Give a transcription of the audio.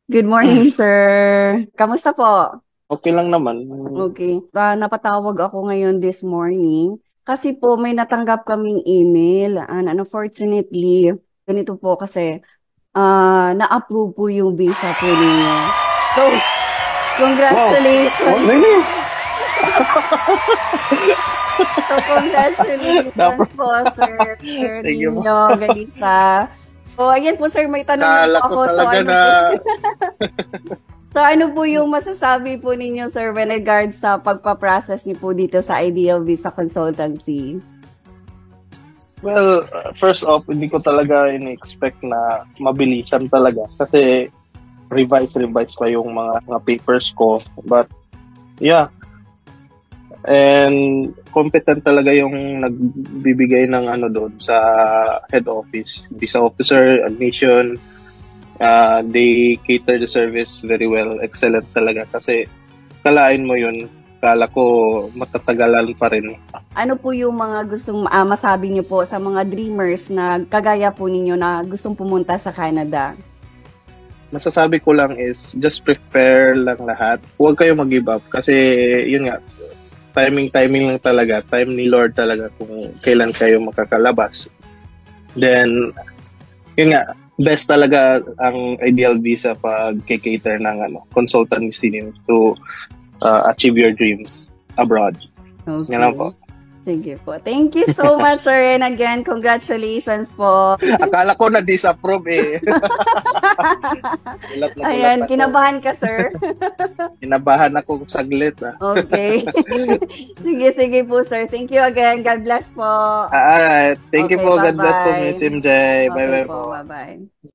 Good morning, sir. Kamusta po? Okay lang naman. Okay. Napatawag ako ngayon this morning kasi po may natanggap kaming email and unfortunately, ganito po kasi na-approve po yung visa po ninyo. So, Wow! Oh, congratulations. really? So, congratulations Dapat. po, Sir Thank you po. Nino Galisa. So, ayan po, sir, may tanong lang Akala po ko ako. talaga na So ano po yung masasabi po ninyo, sir, when regards sa pagpaprocess niyo po dito sa Ideal Visa Consultancy? well, first off, hindi ko talaga in-expect na mabilisan talaga kasi revise pa yung mga papers ko. But yeah, and competent talaga yung nagbibigay ng ano doon sa head office, visa officer, admission. They cater the service very well. Excellent talaga kasi kalain mo yun. Kala ko matatagalan pa rin. Ano po yung mga gustong masabi niyo po sa mga dreamers na kagaya po ninyo na gustong pumunta sa Canada? Masasabi ko lang is just prepare lang lahat. Huwag kayo mag-give up kasi yun nga, timing lang talaga. Time ni Lord talaga kung kailan kayo makakalabas. Then, yun nga, best talaga ang ideal visa pag cater ng consultancy niyo to achieve your dreams abroad. Yan lang po. Okay. Sige po. Thank you so much, sir. And again, congratulations po. Akala ko na-disapprove eh. Gulat na gulat Ayan, ako. kinabahan ka, sir. Kinabahan ako saglit ah. Okay. Sige, sige po, sir. Thank you again. God bless po. Alright. Thank you Okay, po. God bless po, Miss bye-bye. MJ. Okay Bye-bye po, po. bye-bye.